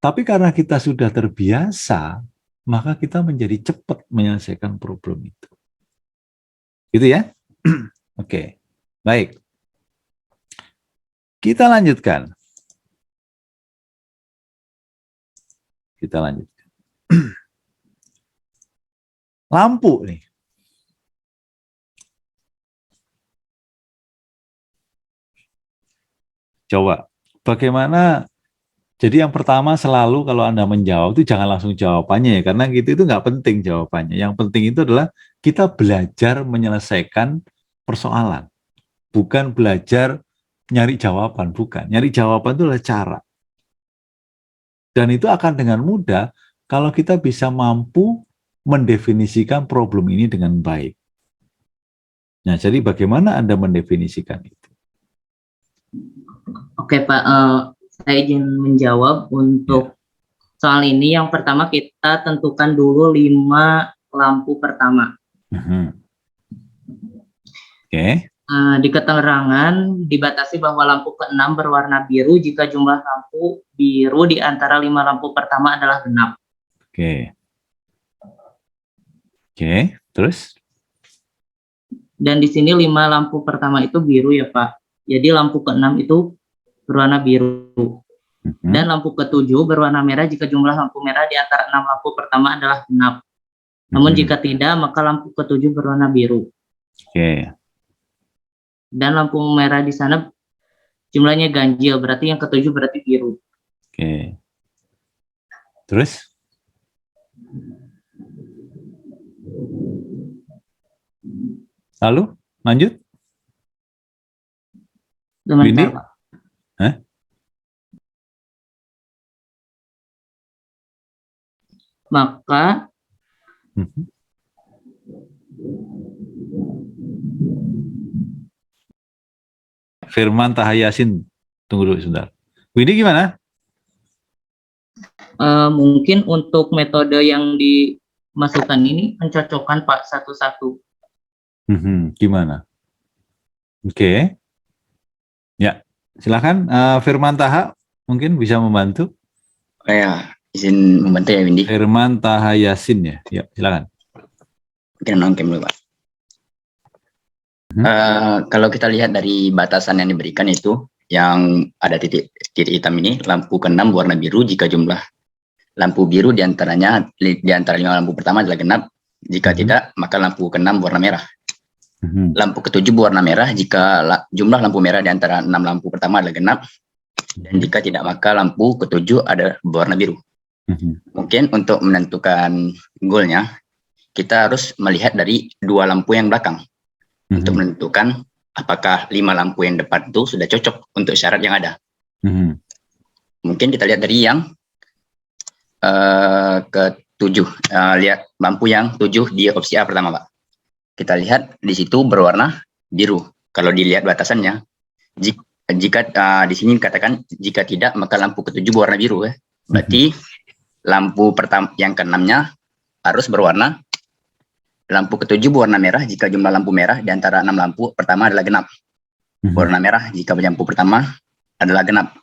Tapi karena kita sudah terbiasa, maka kita menjadi cepat menyelesaikan problem itu. Gitu ya? Oke. Baik. Kita lanjutkan. Lampu nih. Coba, bagaimana? Jadi yang pertama selalu kalau Anda menjawab itu jangan langsung jawabannya ya, karena gitu itu nggak penting jawabannya. Yang penting itu adalah kita belajar menyelesaikan persoalan. Bukan belajar nyari jawaban, bukan. Nyari jawaban itu adalah cara. Dan itu akan dengan mudah kalau kita bisa mampu mendefinisikan problem ini dengan baik. Nah, jadi bagaimana Anda mendefinisikan itu? Oke Pak, saya izin menjawab untuk soal ini. Yang pertama kita tentukan dulu 5 lampu pertama. Oke. Di keterangan dibatasi bahwa lampu ke-6 berwarna biru jika jumlah lampu biru di antara 5 lampu pertama adalah genap. Oke, terus? Dan di sini 5 lampu pertama itu biru ya Pak. Jadi lampu ke-6 itu berwarna biru. Dan lampu ke-7 berwarna merah jika jumlah lampu merah di antara 6 lampu pertama adalah genap. Namun jika tidak, maka lampu ke-7 berwarna biru. Oke. Dan lampu merah di sana jumlahnya ganjil, berarti yang ke-7 berarti biru. Oke. Terus? Lalu lanjut? Sebentar, Pak. Hah? Maka Firman Tahayasin, tunggu dulu sebentar. Ini gimana? Mungkin untuk metode yang dimasukkan ini mencocokkan Pak satu-satu. Gimana? Oke. Ya, silakan Firman Taha mungkin bisa membantu. Ya, izin membantu ya Windy. Firman Tahayasin ya. Ya, silakan. Mungkin nongkem dulu Pak. Kalau kita lihat dari batasan yang diberikan itu, yang ada titik hitam ini, lampu ke-6 warna biru jika jumlah lampu biru diantara 5 lampu pertama adalah genap. Jika tidak, maka lampu ke-6 warna merah. Lampu ke-7 berwarna merah jika jumlah lampu merah di antara 6 lampu pertama adalah genap. Dan jika tidak, maka lampu ke-7 ada berwarna biru. Mungkin untuk menentukan goalnya, kita harus melihat dari 2 lampu yang belakang. Untuk menentukan apakah 5 lampu yang depan itu sudah cocok untuk syarat yang ada. Mungkin kita lihat dari yang ke-7. Lihat lampu yang 7 di opsi A pertama, Pak. Kita lihat di situ berwarna biru. Kalau dilihat batasannya, jika di sini dikatakan jika tidak maka lampu ke-7 berwarna biru ya. Berarti lampu pertama yang ke-6-nya harus berwarna. Lampu ke-7 berwarna merah jika jumlah lampu merah di antara 6 lampu pertama adalah genap. Berwarna merah jika lampu pertama adalah genap.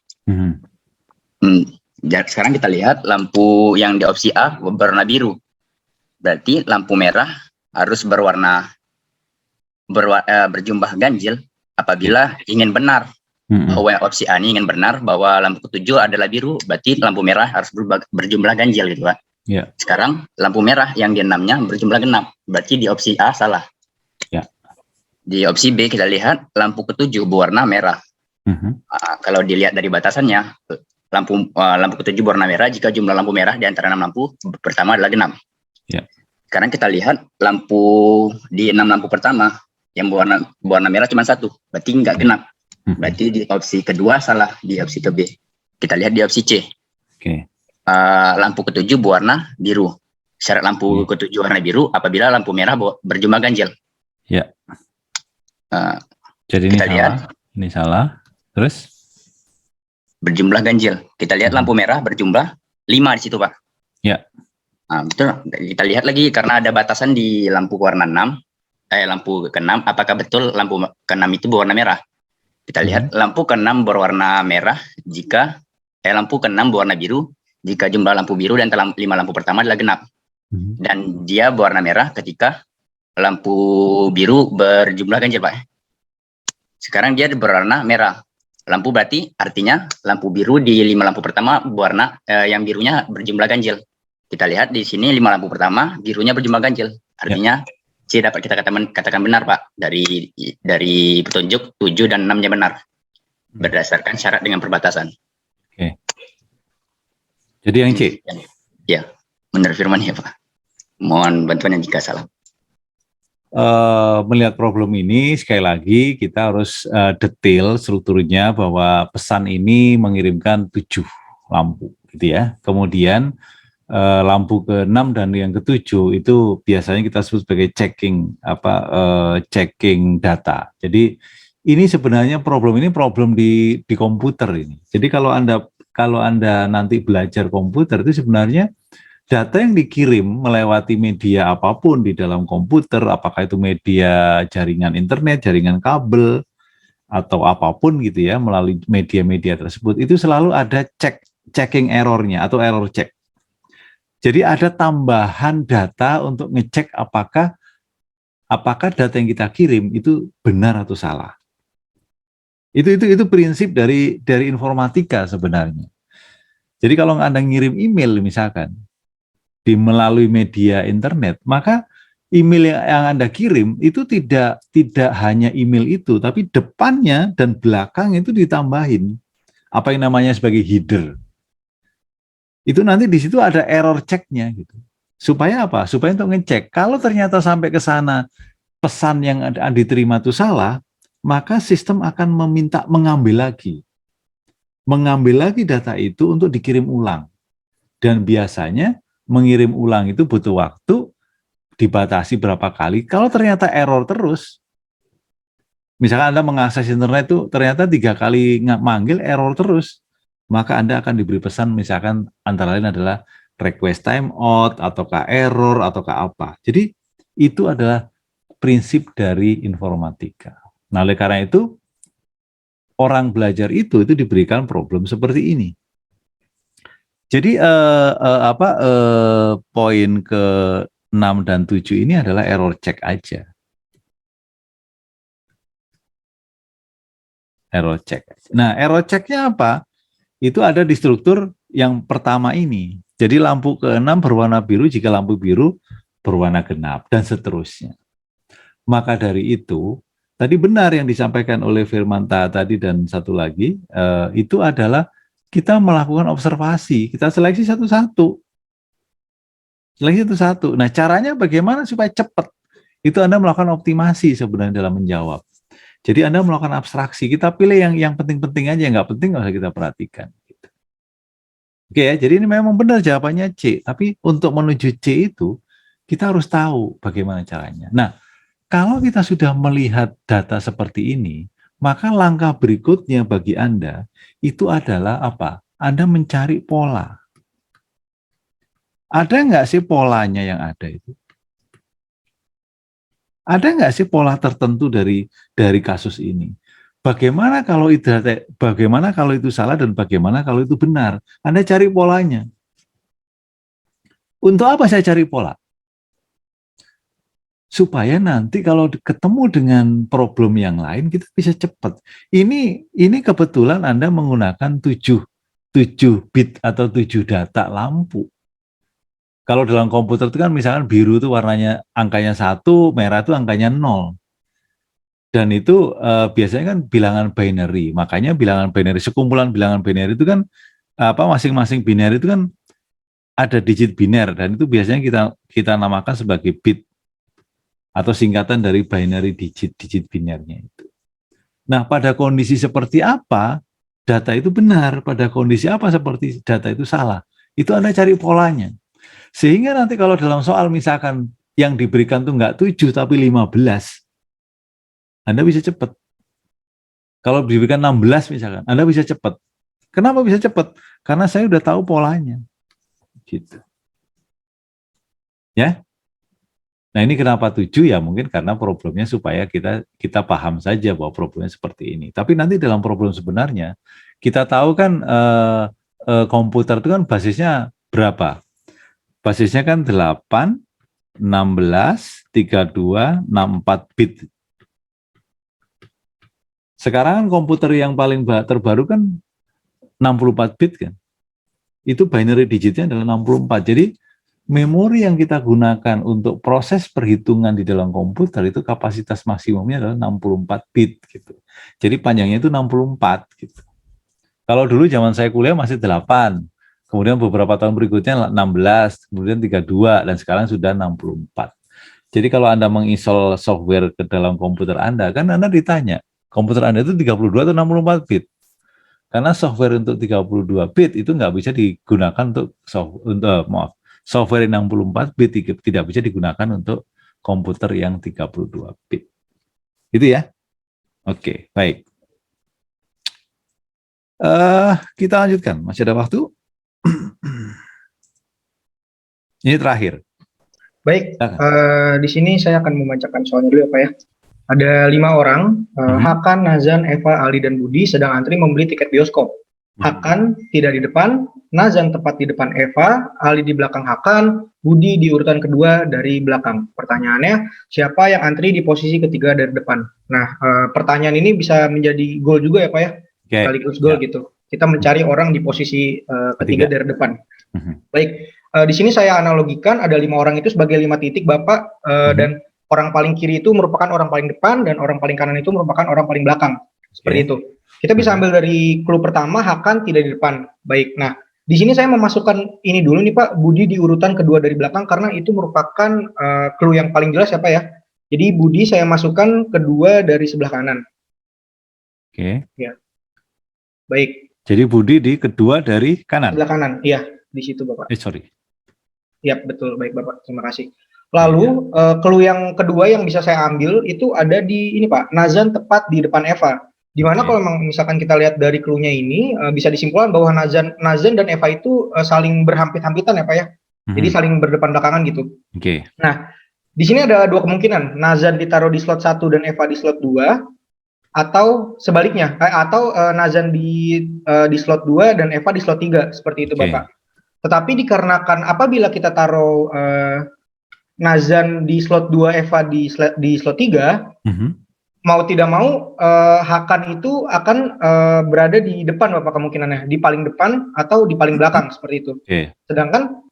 Sekarang kita lihat lampu yang di opsi A berwarna biru. Berarti lampu merah harus berjumlah ganjil apabila ingin benar. Bahwa opsi A ini ingin benar bahwa lampu ketujuh adalah biru, berarti lampu merah harus berjumlah ganjil gitu Pak. Ya. Sekarang lampu merah yang di 6-nya berjumlah genap, berarti di opsi A salah. Ya. Di opsi B kita lihat lampu ketujuh berwarna merah. Kalau dilihat dari batasannya, lampu ketujuh berwarna merah jika jumlah lampu merah di antara 6 lampu pertama adalah genap. Ya. Sekarang kita lihat lampu di 6 lampu pertama yang berwarna merah cuma 1, berarti nggak genap. Berarti di opsi kedua salah, di opsi ke B. Kita lihat di opsi C. Oke. Lampu ketujuh berwarna biru. Syarat lampu ketujuh warna biru apabila lampu merah berjumlah ganjil. Ya. Jadi ini kita salah. Lihat, ini salah. Terus? Berjumlah ganjil. Kita lihat lampu merah berjumlah 5 di situ Pak. Ya. Betul. Kita lihat lagi karena ada batasan di lampu warna 6. Lampu ke-6. Apakah betul lampu ke-6 itu berwarna merah? Kita lihat lampu ke-6 berwarna merah jika lampu ke-6 berwarna biru jika jumlah lampu biru dan 5 lampu pertama adalah genap. Dan dia berwarna merah ketika lampu biru berjumlah ganjil Pak. Sekarang dia berwarna merah. Lampu berarti artinya lampu biru di 5 lampu pertama berwarna yang birunya berjumlah ganjil. Kita lihat di sini 5 lampu pertama birunya berjumlah ganjil. Artinya C dapat kita katakan benar Pak, dari petunjuk 7 dan 6-nya benar berdasarkan syarat dengan perbatasan. Oke. Jadi yang C. Ya, benar firman ya Pak. Mohon bantuannya jika salah. Melihat problem ini sekali lagi kita harus detail strukturnya bahwa pesan ini mengirimkan 7 lampu gitu ya. Kemudian lampu ke-6 dan yang ke-7 itu biasanya kita sebut sebagai checking data. Jadi ini sebenarnya problem di komputer ini. Jadi kalau Anda nanti belajar komputer itu sebenarnya data yang dikirim melewati media apapun di dalam komputer, apakah itu media jaringan internet, jaringan kabel atau apapun gitu ya, melalui media-media tersebut itu selalu ada checking errornya atau error check. Jadi ada tambahan data untuk ngecek apakah data yang kita kirim itu benar atau salah. Itu prinsip dari informatika sebenarnya. Jadi kalau Anda ngirim email misalkan melalui media internet, maka email yang Anda kirim itu tidak hanya email itu, tapi depannya dan belakang itu ditambahin apa yang namanya sebagai header. Itu nanti di situ ada error check-nya gitu. Supaya apa? Supaya untuk ngecek kalau ternyata sampai ke sana pesan yang diterima itu salah, maka sistem akan meminta mengambil lagi data itu untuk dikirim ulang. Dan biasanya mengirim ulang itu butuh waktu dibatasi berapa kali. Kalau ternyata error terus, misalkan Anda mengakses internet itu ternyata 3 kali manggil error terus, maka Anda akan diberi pesan misalkan antara lain adalah request timeout, ataukah error, ataukah apa. Jadi itu adalah prinsip dari informatika. Nah oleh karena itu, orang belajar itu diberikan problem seperti ini. Jadi poin ke-6 dan 7 ini adalah error check aja. Error check. Nah error check-nya apa? Itu ada di struktur yang pertama ini. Jadi lampu ke-6 berwarna biru jika lampu biru berwarna genap, dan seterusnya. Maka dari itu, tadi benar yang disampaikan oleh Firmanta tadi dan satu lagi, itu adalah kita melakukan observasi, kita seleksi satu-satu. Seleksi satu-satu. Nah caranya bagaimana supaya cepat? Itu Anda melakukan optimasi sebenarnya dalam menjawab. Jadi Anda melakukan abstraksi, kita pilih yang penting-penting aja, yang nggak penting nggak usah kita perhatikan. Gitu. Oke ya, jadi ini memang benar jawabannya C, tapi untuk menuju C itu, kita harus tahu bagaimana caranya. Nah, kalau kita sudah melihat data seperti ini, maka langkah berikutnya bagi Anda, itu adalah apa? Anda mencari pola. Ada nggak sih polanya yang ada itu? Ada nggak sih pola tertentu dari kasus ini? Bagaimana kalau itu salah dan bagaimana kalau itu benar? Anda cari polanya. Untuk apa saya cari pola? Supaya nanti kalau ketemu dengan problem yang lain kita bisa cepat. Ini kebetulan Anda menggunakan 7 bit atau 7 data lampu. Kalau dalam komputer itu kan misalkan biru itu warnanya angkanya 1, merah itu angkanya 0. Dan itu biasanya kan bilangan binary. Makanya bilangan binary, sekumpulan bilangan binary itu kan masing-masing binary itu kan ada digit biner dan itu biasanya kita namakan sebagai bit atau singkatan dari binary digit binernya itu. Nah, pada kondisi seperti apa data itu benar, pada kondisi apa seperti data itu salah. Itu Anda cari polanya. Sehingga nanti kalau dalam soal misalkan yang diberikan tuh enggak 7 tapi 15, Anda bisa cepat. Kalau diberikan 16 misalkan, Anda bisa cepat. Kenapa bisa cepat? Karena saya udah tahu polanya. Gitu. Ya. Nah, ini kenapa 7 ya mungkin karena problemnya supaya kita paham saja bahwa problemnya seperti ini. Tapi nanti dalam problem sebenarnya kita tahu kan komputer itu kan basisnya berapa? Basisnya kan 8, 16, 32, 64 bit. Sekarang kan komputer yang paling terbaru kan 64 bit kan. Itu binary digitnya adalah 64. Jadi memori yang kita gunakan untuk proses perhitungan di dalam komputer itu kapasitas maksimumnya adalah 64 bit gitu. Jadi panjangnya itu 64 gitu. Kalau dulu zaman saya kuliah masih 8, kemudian beberapa tahun berikutnya 16, kemudian 32 dan sekarang sudah 64. Jadi kalau Anda menginstal software ke dalam komputer Anda, kan Anda ditanya, komputer Anda itu 32 atau 64 bit? Karena software untuk 32 bit itu nggak bisa digunakan untuk software yang 64 bit tidak bisa digunakan untuk komputer yang 32 bit. Itu ya? Oke, baik. Kita lanjutkan. Masih ada waktu? Ini terakhir. Baik, di sini saya akan membacakan soalnya dulu ya Pak ya. Ada 5 orang, Hakan, Nazan, Eva, Ali, dan Budi sedang antri membeli tiket bioskop. Hakan tidak di depan, Nazan tepat di depan Eva, Ali di belakang Hakan, Budi di urutan kedua dari belakang. Pertanyaannya, siapa yang antri di posisi ketiga dari depan? Nah, pertanyaan ini bisa menjadi goal juga ya Pak ya, sekaligus goal gitu. Kita mencari orang di posisi ketiga dari depan. Baik, di sini saya analogikan ada 5 orang itu sebagai 5 titik Bapak, dan orang paling kiri itu merupakan orang paling depan dan orang paling kanan itu merupakan orang paling belakang. Seperti itu. Kita bisa ambil dari clue pertama, Hakan tidak di depan. Baik, nah di sini saya memasukkan ini dulu nih Pak, Budi di urutan kedua dari belakang karena itu merupakan clue yang paling jelas ya Pak ya. Jadi Budi saya masukkan kedua dari sebelah kanan. Oke. Ya. Baik. Jadi Budi di kedua dari kanan? Sebelah kanan, iya. Di situ Bapak. Sorry. Ya, betul. Baik Bapak, terima kasih. Lalu clue yang kedua yang bisa saya ambil itu ada di ini Pak, Nazan tepat di depan Eva. Dimana kalau memang misalkan kita lihat dari clue-nya ini bisa disimpulkan bahwa Nazan dan Eva itu saling berhampit-hampitan ya Pak ya. Jadi saling berdepan belakangan gitu. Oke. Nah, di sini ada 2 kemungkinan. Nazan ditaruh di slot 1 dan Eva di slot 2 atau sebaliknya atau Nazan di slot 2 dan Eva di slot 3 seperti itu Bapak. Tetapi dikarenakan apabila kita taruh Nazan di slot 2, Eva di slot 3, mau tidak mau Hakan itu akan berada di depan Bapak kemungkinannya, di paling depan atau di paling belakang seperti itu. Sedangkan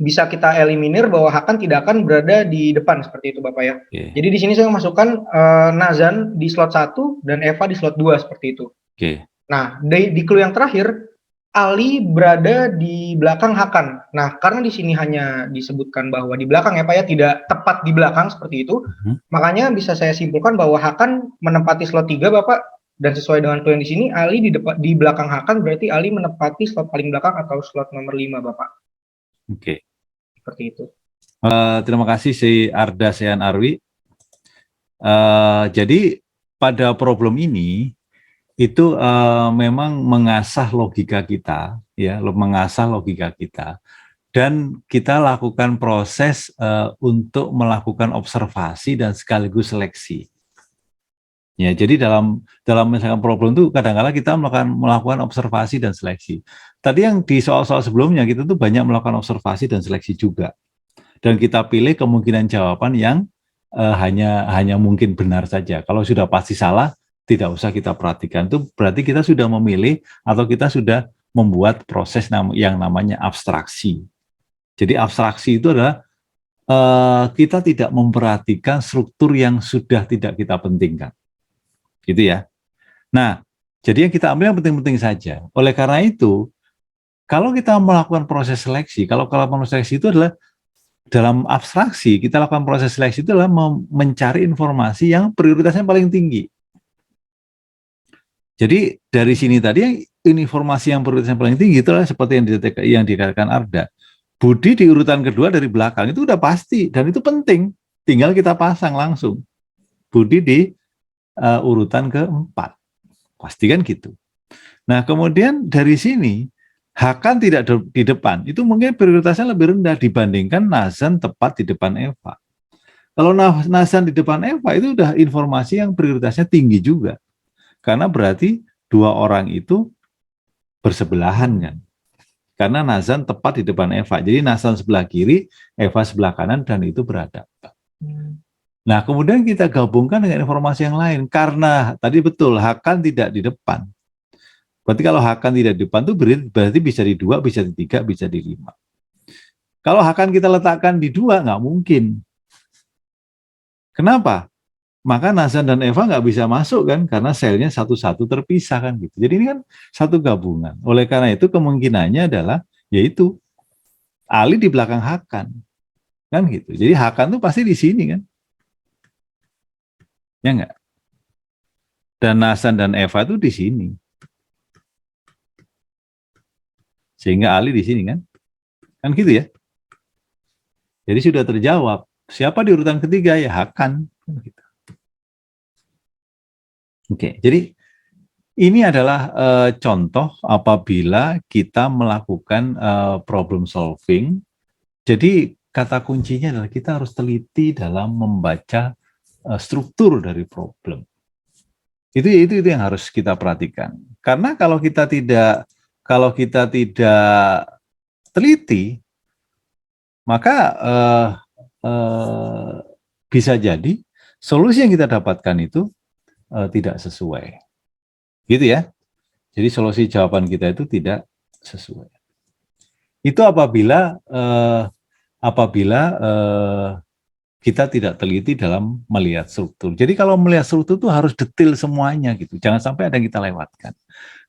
bisa kita eliminir bahwa Hakan tidak akan berada di depan seperti itu Bapak ya. Jadi di sini saya masukkan Nazan di slot 1 dan Eva di slot 2 seperti itu. Nah, di clue yang terakhir Ali berada di belakang Hakan. Nah, karena di sini hanya disebutkan bahwa di belakang ya Pak ya, tidak tepat di belakang seperti itu, makanya bisa saya simpulkan bahwa Hakan menempati slot 3 Bapak, dan sesuai dengan clue yang di sini, Ali di belakang Hakan, berarti Ali menempati slot paling belakang atau slot nomor 5 Bapak. Oke. Seperti itu. Terima kasih si Arda Sean Arwi. Jadi pada problem ini, itu memang mengasah logika kita, ya, mengasah logika kita, dan kita lakukan proses untuk melakukan observasi dan sekaligus seleksi, Ya, jadi dalam misalkan problem itu kadang-kala kita melakukan observasi dan seleksi. Tadi yang di soal-soal sebelumnya kita tuh banyak melakukan observasi dan seleksi juga. Dan kita pilih kemungkinan jawaban yang hanya mungkin benar saja. Kalau sudah pasti salah, tidak usah kita perhatikan. Itu berarti kita sudah memilih atau kita sudah membuat proses yang namanya abstraksi. Jadi abstraksi itu adalah kita tidak memperhatikan struktur yang sudah tidak kita pentingkan. Gitu ya. Nah, jadi yang kita ambil yang penting-penting saja. Oleh karena itu, kalau kita melakukan proses seleksi, kalau proses seleksi itu adalah dalam abstraksi, kita lakukan proses seleksi itu adalah mencari informasi yang prioritasnya paling tinggi. Jadi dari sini tadi informasi yang prioritasnya paling tinggi itu adalah seperti yang dikatakan Arda. Budi di urutan kedua dari belakang itu udah pasti dan itu penting. Tinggal kita pasang langsung. Budi di urutan keempat. Pastikan gitu. Nah, kemudian dari sini Hakan tidak di depan. Itu mungkin prioritasnya lebih rendah dibandingkan Nazan tepat di depan Eva. Kalau Nazan di depan Eva itu udah informasi yang prioritasnya tinggi juga. Karena berarti dua orang itu bersebelahan kan. Karena Nazan tepat di depan Eva. Jadi Nazan sebelah kiri, Eva sebelah kanan dan itu berhadapan. Nah, kemudian kita gabungkan dengan informasi yang lain. Karena tadi betul, Hakan tidak di depan. Berarti kalau Hakan tidak di depan itu berarti bisa di 2, bisa di 3, bisa di 5. Kalau Hakan kita letakkan di 2, nggak mungkin. Kenapa? Maka Nazan dan Eva nggak bisa masuk kan, karena selnya satu-satu terpisah kan gitu. Jadi ini kan satu gabungan. Oleh karena itu kemungkinannya adalah, yaitu Ali di belakang Hakan. Kan gitu. Jadi Hakan tuh pasti di sini kan. Ya enggak? Dan Nazan dan Eva itu di sini. Sehingga Ali di sini kan. Kan gitu ya. Jadi sudah terjawab. Siapa di urutan ketiga? Ya Hakan. Kan gitu. Oke, jadi ini adalah contoh apabila kita melakukan problem solving. Jadi kata kuncinya adalah kita harus teliti dalam membaca struktur dari problem. Itu yang harus kita perhatikan. Karena kalau kita tidak teliti, maka bisa jadi solusi yang kita dapatkan itu tidak sesuai. Gitu ya. Jadi solusi jawaban kita itu tidak sesuai. Itu apabila kita tidak teliti dalam melihat struktur. Jadi kalau melihat struktur itu harus detail semuanya gitu. Jangan sampai ada yang kita lewatkan.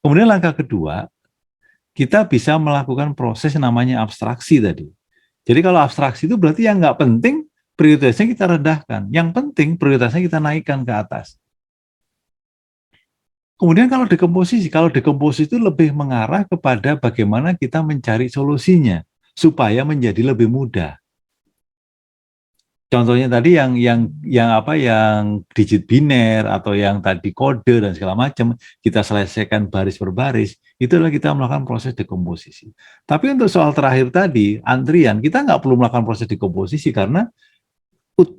Kemudian langkah kedua, kita bisa melakukan proses namanya abstraksi tadi. Jadi kalau abstraksi itu berarti yang nggak penting prioritasnya kita rendahkan. Yang penting prioritasnya kita naikkan ke atas. Kemudian kalau dekomposisi itu lebih mengarah kepada bagaimana kita mencari solusinya supaya menjadi lebih mudah. Contohnya tadi yang digit biner atau yang tadi kode dan segala macam kita selesaikan baris per baris, itu adalah kita melakukan proses dekomposisi. Tapi untuk soal terakhir tadi, antrian, kita nggak perlu melakukan proses dekomposisi karena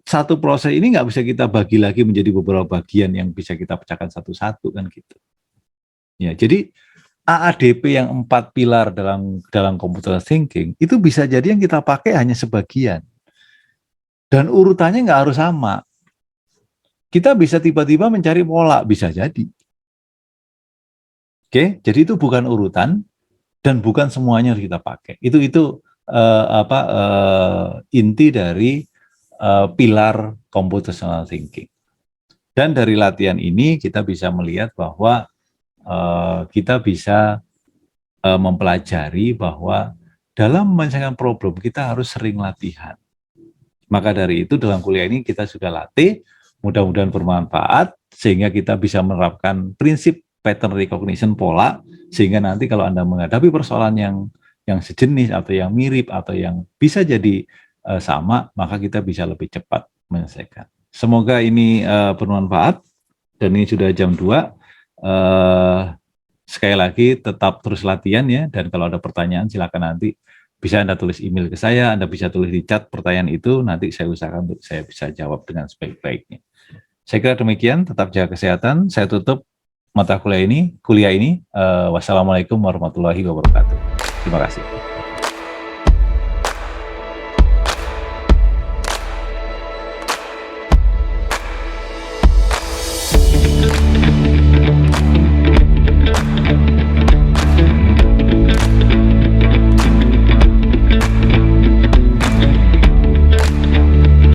satu proses ini nggak bisa kita bagi lagi menjadi beberapa bagian yang bisa kita pecahkan satu-satu kan gitu. Ya, jadi AADP yang 4 pilar dalam computer thinking itu bisa jadi yang kita pakai hanya sebagian. Dan urutannya nggak harus sama. Kita bisa tiba-tiba mencari pola, bisa jadi. Oke, jadi itu bukan urutan dan bukan semuanya harus kita pakai. Itu inti dari pilar computational thinking. Dan dari latihan ini kita bisa melihat bahwa kita bisa mempelajari bahwa dalam menyelesaikan problem kita harus sering latihan. Maka dari itu dalam kuliah ini kita sudah latih, mudah-mudahan bermanfaat sehingga kita bisa menerapkan prinsip pattern recognition pola sehingga nanti kalau Anda menghadapi persoalan yang sejenis atau yang mirip atau yang bisa jadi sama, maka kita bisa lebih cepat menyelesaikan. Semoga ini bermanfaat dan ini sudah jam 2. Sekali lagi tetap terus latihan ya, dan kalau ada pertanyaan silakan nanti bisa Anda tulis email ke saya, Anda bisa tulis di chat pertanyaan itu, nanti saya usahakan untuk saya bisa jawab dengan sebaik-baiknya. Saya kira demikian, tetap jaga kesehatan. Saya tutup mata kuliah ini. Wassalamualaikum warahmatullahi wabarakatuh. Terima kasih.